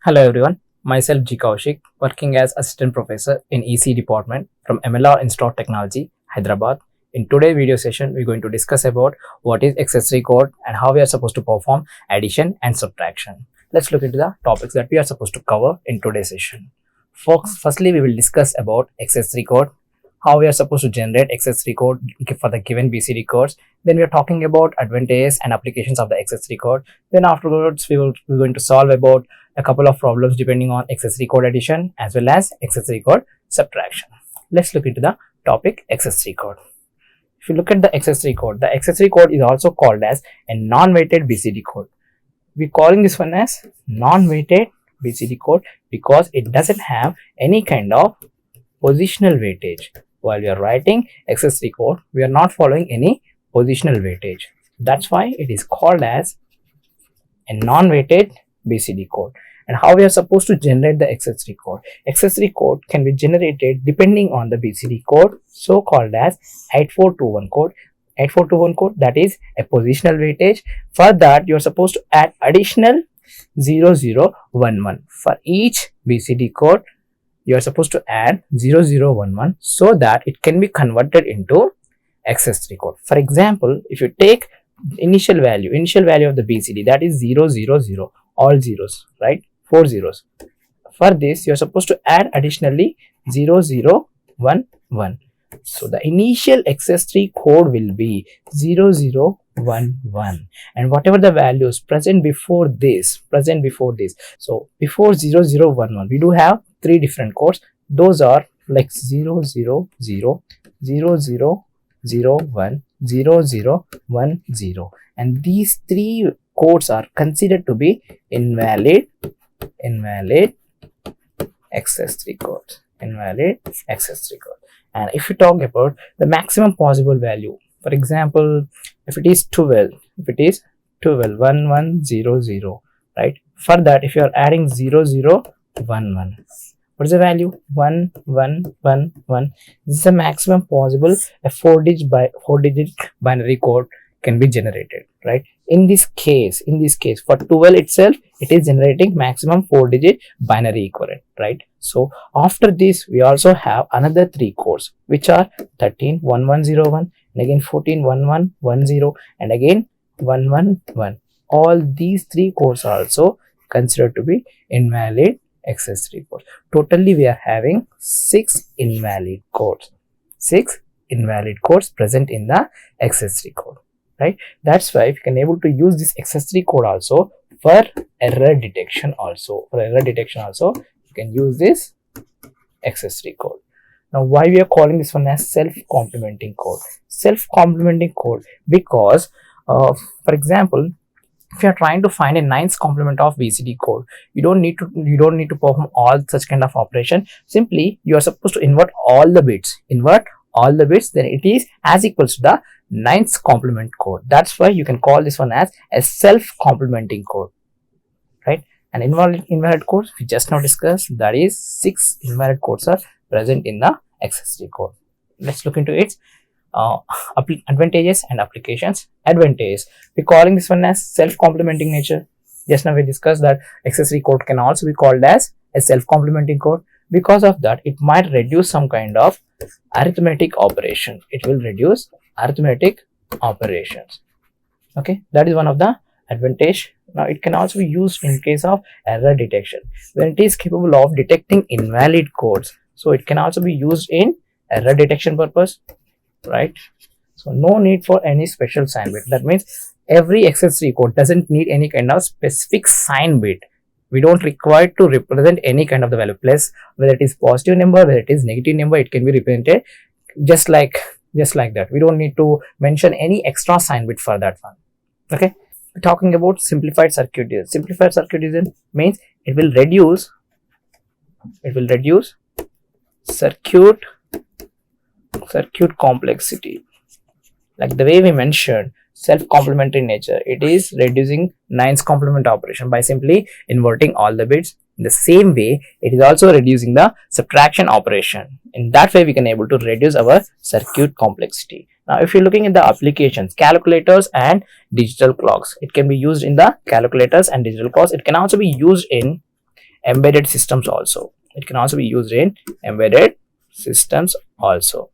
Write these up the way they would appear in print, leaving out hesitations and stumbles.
Hello everyone, myself G. Kaushik, working as Assistant Professor in EC Department from MLR Institute of Technology, Hyderabad. In today's video session, we're going to discuss about what is XS-3 code and how we are supposed to perform addition and subtraction. Let's look into the topics that we are supposed to cover in today's session. Firstly, we will discuss about XS-3 code, how we are supposed to generate XS-3 code for the given BCD codes. Then we are talking about advantages and applications of the XS-3 code. Then afterwards, we're going to solve about a couple of problems depending on XS-3 code addition as well as XS-3 code subtraction. Let's look into the topic XS-3 code. If you look at the XS-3 code, the XS-3 code is also called as a non-weighted BCD code. We're calling this one as non-weighted BCD code because it doesn't have any kind of positional weightage. While we are writing XS-3 code, we are not following any positional weightage. That's why it is called as a non-weighted BCD code. And how we are supposed to generate the XS-3 code. XS-3 code can be generated depending on the BCD code, so called as 8421 code. 8421 code, that is a positional weightage. For that, you are supposed to add additional 0011. For each BCD code, you are supposed to add 0011 so that it can be converted into XS-3 code. For example, if you take initial value of the BCD, that is 000, all zeros, right? 4 zeros. For this, you are supposed to add additionally 0011. So the initial XS-3 code will be 0011, and whatever the values present before this. So before 0011, we do have three different codes. Those are like 000, 0001, 0010, and these three codes are considered to be invalid XS-3 code. And if you talk about the maximum possible value, for example, if it is 12, 1100, right? For that, if you are adding 0011, what is the value? 1111. This is the maximum possible a 4-digit binary code can be generated, right? In this case, for 12 itself, it is generating maximum 4-digit binary equivalent, right? So after this, we also have another three codes, which are 131101, and again 141110, and again 111. All these three codes are also considered to be invalid XS-3 codes. Totally, we are having 6 invalid codes. 6 invalid codes present in the XS-3 code, right? That's why we can able to use this XS-3 code also for error detection also. You can use this XS-3 code. Now, why we are calling this one as self-complementing code? Self-complementing code because, for example, if you are trying to find a 9th complement of BCD code, you don't need to perform all such kind of operation. Simply, you are supposed to invert all the bits. Then it is as equals to the 9th complement code. That's why you can call this one as a self-complementing code, right? And invalid codes we just now discussed, that is 6 invalid codes are present in the XS-3 code. Let's look into its advantages and applications. Advantage, we're calling this one as self-complementing nature. Just now we discussed that XS-3 code can also be called as a self-complementing code. Because of that, it might reduce some kind of arithmetic operation. It will reduce arithmetic operations. Okay, that is one of the advantage. Now it can also be used in case of error detection when it is capable of detecting invalid codes. So it can also be used in error detection purpose, right? So no need for any special sign bit. That means every XS-3 code doesn't need any kind of specific sign bit. We don't require to represent any kind of the value, plus whether it is positive number, whether it is negative number, it can be represented just like that. We don't need to mention any extra sign bit for that one. Okay, we're talking about simplified circuit design. Simplified circuit design means it will reduce circuit complexity. Like the way we mentioned, self-complementary nature, it is reducing 9's complement operation by simply inverting all the bits. In the same way, it is also reducing the subtraction operation. In that way, we can able to reduce our circuit complexity. Now, if you're looking at the applications, calculators and digital clocks, it can be used in the calculators and digital clocks. It can also be used in embedded systems also. It can also be used in embedded systems also.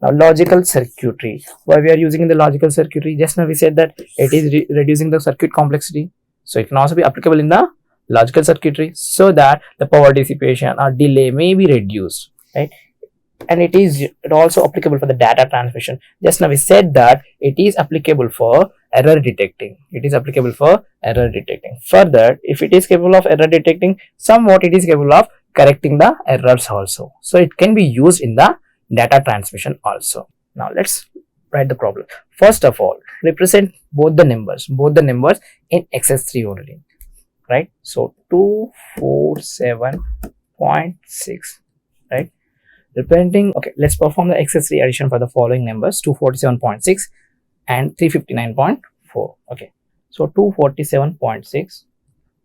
Now, logical circuitry. Why we are using in the logical circuitry? Just now we said that it is reducing the circuit complexity. So it can also be applicable in the logical circuitry, so that the power dissipation or delay may be reduced, right? And it also applicable for the data transmission. Just now we said that it is applicable for error detecting. It is applicable for error detecting. Further, if it is capable of error detecting, somewhat it is capable of correcting the errors also. So it can be used in the data transmission also. Now let's write the problem. First of all, represent both the numbers in XS-3 only, right? So 247.6, right? Representing, okay, let's perform the XS-3 addition for the following numbers: 247.6 and 359.4. Okay, so 247.6,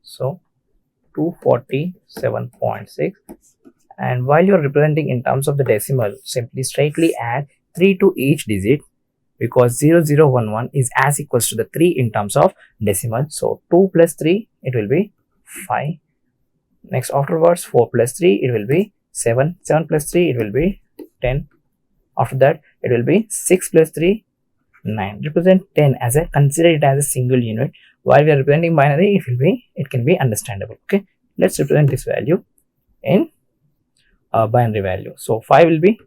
so 247.6, and while you are representing in terms of the decimal, simply straightly add 3 to each digit, because 0011 is as equals to the 3 in terms of decimal. So 2 plus 3, it will be 5. Next, afterwards 4 plus 3, it will be 7. 7 plus 3, it will be 10. After that, it will be 6 plus 3, 9. Represent 10 as a, consider it as a single unit. While we are representing binary, it can be understandable. Okay, let's represent this value in binary value. So 5 will be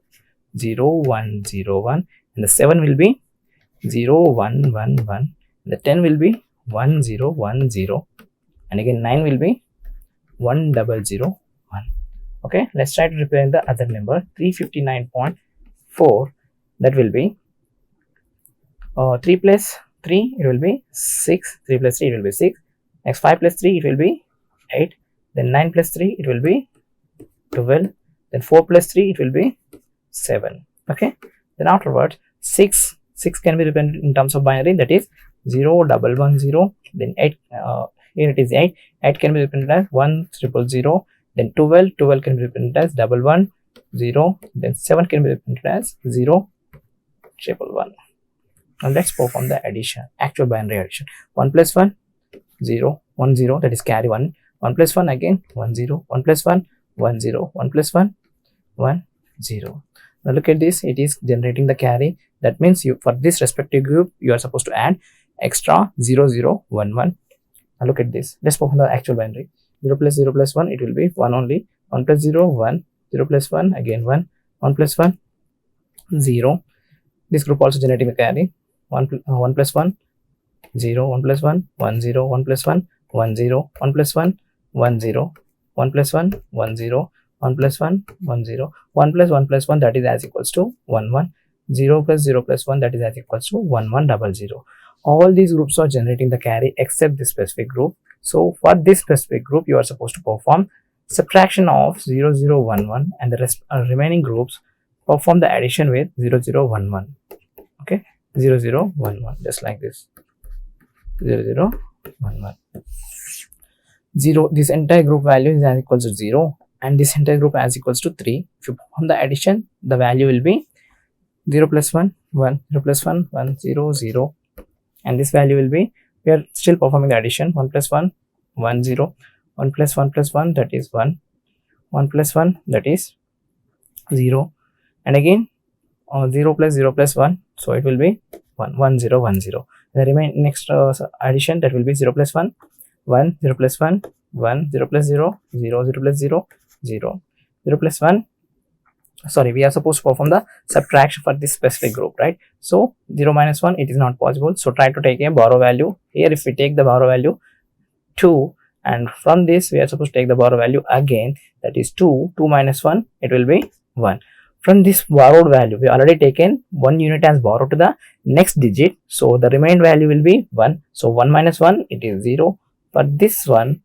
0101, and the 7 will be 0111, and the 10 will be 1010, and again 9 will be 1001. Okay, let's try to represent the other number, 359.4. That will be 3 plus 3, it will be 6. 3 plus 3, it will be 6. Next, 5 plus 3, it will be 8. Then 9 plus 3, it will be 12. Then 4 plus 3, it will be 7. Okay, then afterwards 6 can be represented in terms of binary, that is 0110. Then 8, here it is 8 can be represented as 1000. Then 12 can be represented as 110. Then 7 can be represented as 0111. Now let's perform the addition, actual binary addition. 1 plus 1, 0, 1 0, that is carry 1. 1 plus 1, again 1 0. 1 plus 1, 1 0. 1 plus 1, 1 0. Now look at this, it is generating the carry. That means for this respective group, you are supposed to add extra 0011. Now look at this, let's perform the actual binary. 0 plus 1, it will be 1 only. 1 plus 0, 1. 0 plus 1, again 1. 1 plus 1, 0. This group also generating the carry. 1 plus 1, 0. 1 plus 1, 1 0. 1 plus 1, 1 0. 1 plus 1, 1 0. 1 plus 1, 1 0. 1 plus 1, 1 0. 1 plus 1 plus 1, that is as equals to 1 1. 0 plus 0 plus 1, that is as equals to 1 1 0. All these groups are generating the carry except this specific group. So for this specific group, you are supposed to perform subtraction of 0011, and the remaining groups perform the addition with 0011. Okay, 0011, just like this. 0011. 0, this entire group value is as equals to 0, and this entire group as equals to 3. If you perform the addition, the value will be 0 plus 1, 1. 0 plus 1, 1 0 0, and this value will be, we are still performing the addition. 1 plus 1, 1 0. 1 plus 1 plus 1, that is 1. 1 plus 1, that is 0, and again 0 plus 0 plus 1, so it will be 1 1 0 1 0. The next addition, that will be 0 plus 1, 1. 0 plus 1, 1. 0 plus 0, 0. 0 plus 0, 0. 0 plus 1, sorry, we are supposed to perform the subtraction for this specific group, right? So 0 minus 1, it is not possible, so try to take a borrow value. Here if we take the borrow value 2, and from this we are supposed to take the borrow value again, that is 2. 2 minus 1, it will be 1. From this borrowed value, we already taken 1 unit as borrowed to the next digit, so the remaining value will be 1. So 1 minus 1, it is 0. For this one,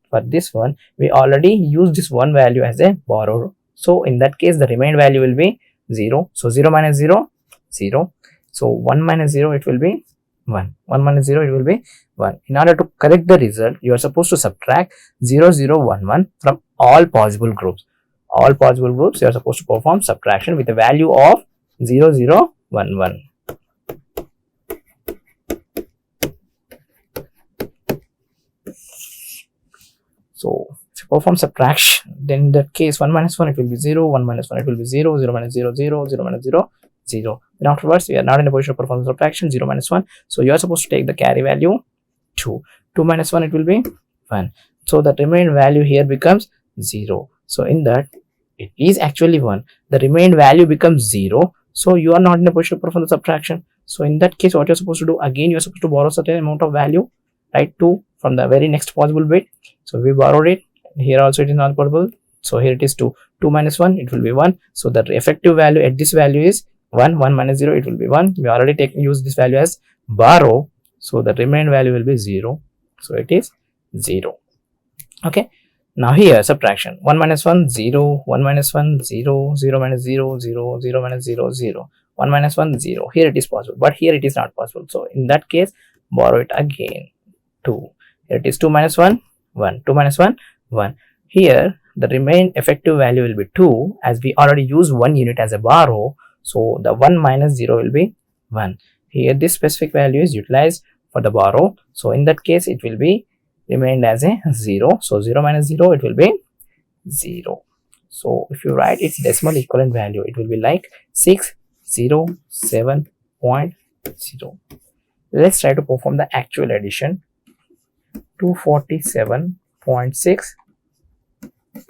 we already used this 1 value as a borrowed, so in that case the remaining value will be 0. So 0 minus 0, 0. So 1 minus 0, it will be 1. 1 minus 0, it will be 1. In order to correct the result, you are supposed to subtract 0011 from all possible groups. All possible groups, you are supposed to perform subtraction with a value of 0011. So if you perform subtraction, then in that case 1 minus 1 it will be 0, 1 minus 1 it will be 0, 0 minus 0 0, 0 minus 0 0. Then afterwards we are not in a position to perform subtraction. 0 minus 1, so you are supposed to take the carry value 2. 2 minus 1 it will be 1, so the remaining value here becomes 0. So in that it is actually 1, the remaining value becomes 0, so you are not in a position to perform the subtraction. So in that case what you're supposed to do, again you're supposed to borrow certain amount of value, right, 2 from the very next possible bit. So we borrowed it, here also it is not possible, so here it is 2. 2 minus 1 it will be 1, so the effective value at this value is 1. 1 minus 0 it will be 1. We already use this value as borrow, so the remaining value will be 0, so it is 0. Okay, now here subtraction, 1 minus 1 0, 1 minus 1 0, 0 minus 0 0, 0 minus 0 0, 1 minus 1 0. Here it is possible, but here it is not possible, so in that case borrow it again 2. Here it is 2 minus 1 1, 2 minus 1 1. Here the remaining effective value will be 2, as we already used 1 unit as a borrow, so the 1 minus 0 will be 1. Here this specific value is utilized for the borrow, so in that case it will be remained as a 0, so 0 minus 0 it will be 0. So if you write its decimal equivalent value, it will be like 607.0. Let's try to perform the actual addition. 247.6,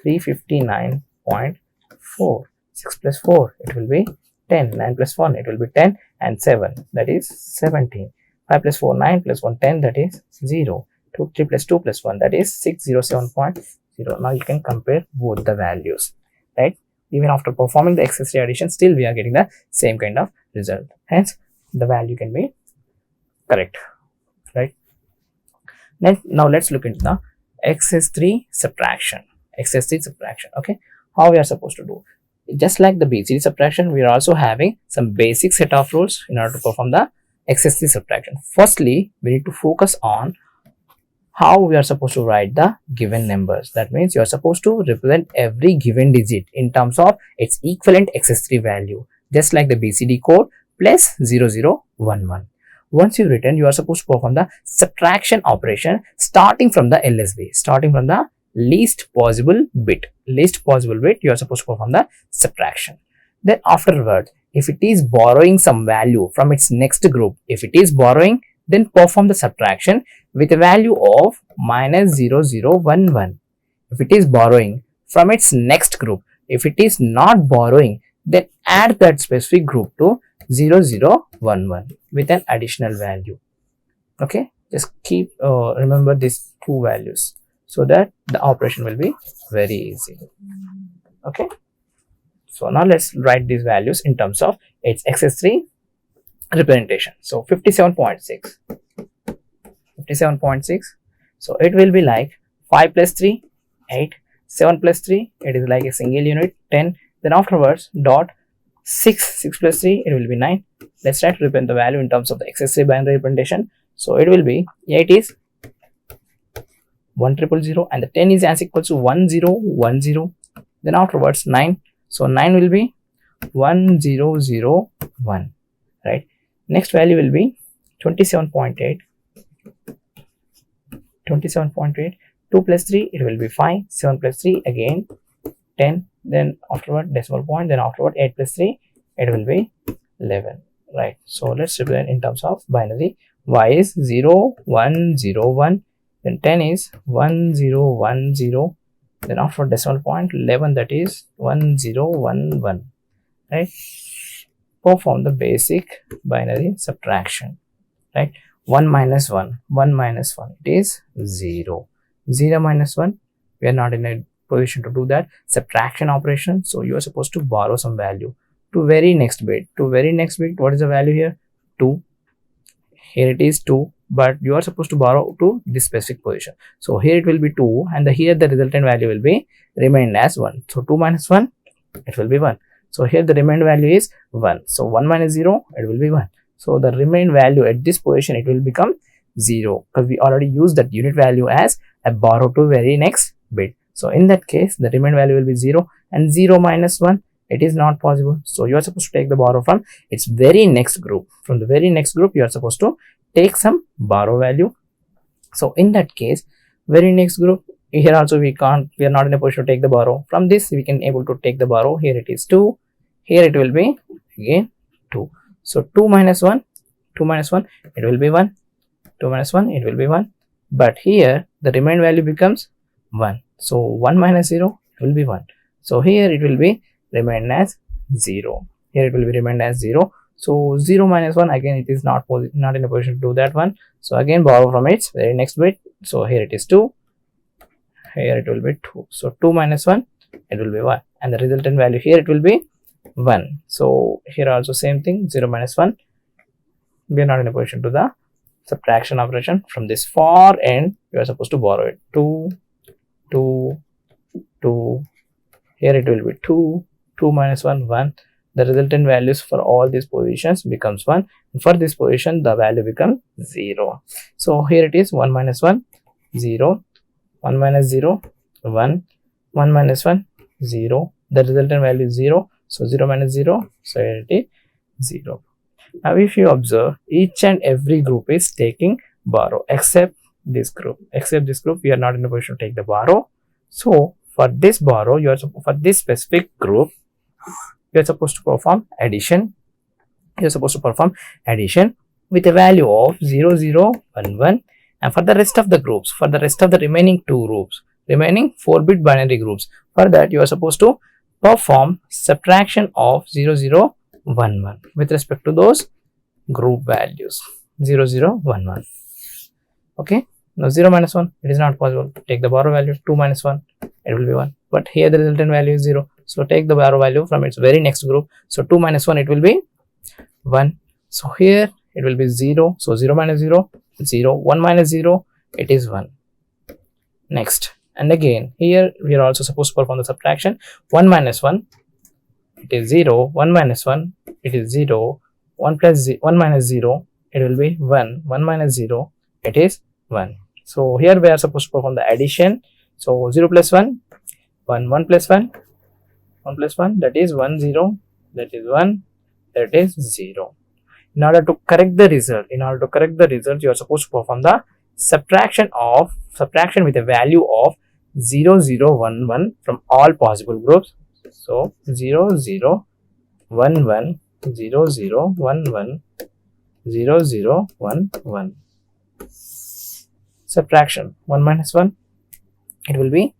359.4, 6 plus 4 it will be 10, 9 plus 1 it will be 10, and 7 that is 17, 5 plus 4 9 plus 1 10, that is 0, 2 3 plus 2 plus 1, that is 607.0. Now you can compare both the values, right? Even after performing the XS-3 addition, still we are getting the same kind of result, hence the value can be correct, right? Now let's look into the XS-3 subtraction. XS-3 subtraction. Okay, how we are supposed to do? Just like the BCD subtraction, we are also having some basic set of rules in order to perform the XS-3 subtraction. Firstly, we need to focus on how we are supposed to write the given numbers. That means you are supposed to represent every given digit in terms of its equivalent XS-3 value, just like the BCD code plus 0011. Once you written, you are supposed to perform the subtraction operation starting from the LSB, starting from the least possible bit. You are supposed to perform the subtraction. Then afterwards, if it is borrowing some value from its next group, if it is borrowing, then perform the subtraction with a value of minus 0011. If it is borrowing from its next group, if it is not borrowing, then add that specific group to 0011 with an additional value. Okay, just keep remember these two values so that the operation will be very easy. Okay, so now let's write these values in terms of its XS-3 representation. So 57.6, so it will be like 5 plus 3 8, 7 plus 3 it is like a single unit 10, then afterwards dot 6 plus 3 it will be 9. Let's try to represent the value in terms of the XS-3 binary representation. So it will be 8 is 1000 and the 10 is as equal to 1010. Then afterwards 9, so 9 will be 1001, right? Next value will be 27.8, 2 plus 3 it will be 5, 7 plus 3 again 10, then afterward decimal point, then afterward 8 plus 3 it will be 11, right? So let's represent in terms of binary. Y is 0101, then 10 is 1010, then after decimal point 11, that is 1011, right? Perform the basic binary subtraction, right? 1 minus 1, it is 0, 0 minus 1, we are not in a position to do that subtraction operation, so you are supposed to borrow some value to very next bit. What is the value here? 2. Here it is 2, but you are supposed to borrow to this specific position, so here it will be 2, and here the resultant value will be remained as 1. So 2 minus 1 it will be 1, so here the remaining value is 1, so 1 minus 0 it will be 1, so the remaining value at this position it will become 0, because we already used that unit value as a borrow to very next bit. So in that case the remaining value will be 0, and 0 minus 1 it is not possible, so you are supposed to take the borrow from its very next group. From the very next group you are supposed to take some borrow value. So in that case very next group here also we are not in a position to take the borrow. From this we can able to take the borrow. Here it is 2, here it will be again 2. So 2 minus 1, 2 minus 1, it will be 1, 2 minus 1, it will be 1, but here the remaining value becomes 1. So 1 minus 0 will be 1. So here it will be remain as 0. Here it will be remain as 0. So 0 minus 1, again it is not in a position to do that one. So again borrow from its very next bit. So here it is 2. Here it will be 2. So 2 minus 1, it will be 1. And the resultant value here it will be 1. So here also same thing, 0 minus 1. We are not in a position to the subtraction operation. From this far end, you are supposed to borrow it. 2, 2, 2. Here it will be 2. 2 minus 1, 1. The resultant values for all these positions becomes 1. And for this position, the value becomes 0. So here it is 1 minus 1, 0. 1 minus 0, 1. 1 minus 1, 0. The resultant value is 0. So 0 minus 0, so here it is 0. Now if you observe, each and every group is taking borrow except this group. Except this group, we are not in a position to take the borrow. So for this borrow, for this specific group, you are supposed to perform addition. You are supposed to perform addition with a value of 0, 0, 1, 1. And for the rest of the groups, for the rest of the remaining 2 groups, remaining 4-bit binary groups, for that you are supposed to perform subtraction of 0, 0, 1, 1 with respect to those group values 0, 0, 1, 1. Okay, now 0 minus 1, it is not possible. Take the borrow value. 2 minus 1, it will be 1, but here the resultant value is 0. So take the borrow value from its very next group. So 2 minus 1, it will be 1. So here it will be 0. So 0 minus 0, 0. 1 minus 0, it is 1. Next, and again here we are also supposed to perform the subtraction. 1 minus 1, it is 0. 1 minus 1, it is 0. 1 minus 0, it will be 1. 1 minus 0, it is 1. So here we are supposed to perform the addition. So 0 plus 1, 1. 1 plus 1, 1 plus 1, that is 1, 0, that is 1, that is 0. In order to correct the result, you are supposed to perform the subtraction with a value of 0, 0, 1, 1 from all possible groups. So 0, 0, 1, 1, 0, 0, 1, 1, 0, 0, 1, 1. Subtraction 1 minus 1, it will be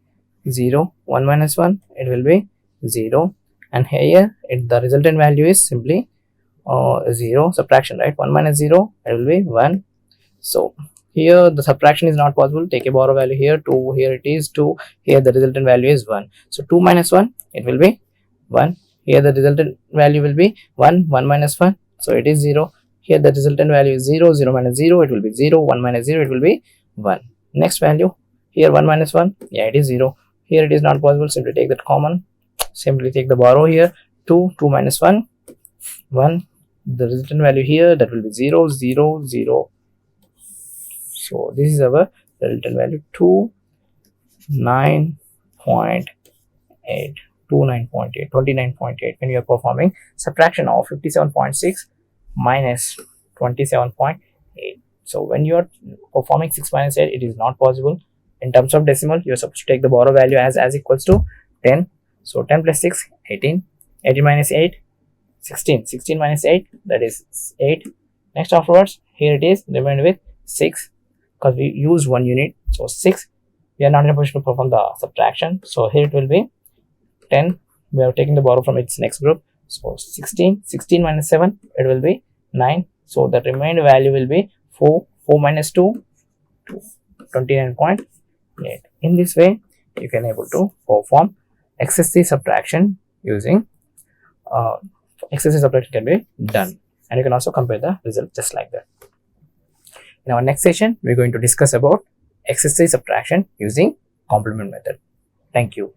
0. 1 minus 1, it will be 0. And here the resultant value is simply 0. Subtraction, right? 1 minus 0, it will be 1. So here the subtraction is not possible. Take a borrow value here, 2. Here it is 2. Here the resultant value is 1. So 2 minus 1, it will be 1. Here the resultant value will be 1. 1 minus 1, so it is 0. Here the resultant value is 0. 0 minus 0, it will be 0. 1 minus 0, it will be 1. Next value, here 1 minus 1, yeah, it is 0. Here it is not possible. Simply take that common. Simply take the borrow here. 2. 2 minus 1, 1. The resultant value here, that will be 0, 0, 0. So this is our resultant value, 29.8, 29.8, 29.8. When you are performing subtraction of 57.6 minus 27.8. So when you are performing 6 minus 8, it is not possible. In terms of decimal, you are supposed to take the borrow value as equals to 10. So 10 plus 6, 18. 18 minus 8, 16. 16 minus 8, that is 8. Next afterwards, here it is remained with 6 because we use 1 unit. So 6. We are not in a position to perform the subtraction. So here it will be 10. We are taking the borrow from its next group. So 16. 16 minus 7, it will be 9. So the remaining value will be 4. 4 minus 2, 2. 29.8. In this way, you can able to perform XS-3 subtraction using XS-3 subtraction can be done, and you can also compare the result just like that. In our next session, we are going to discuss about XS-3 subtraction using complement method. Thank you.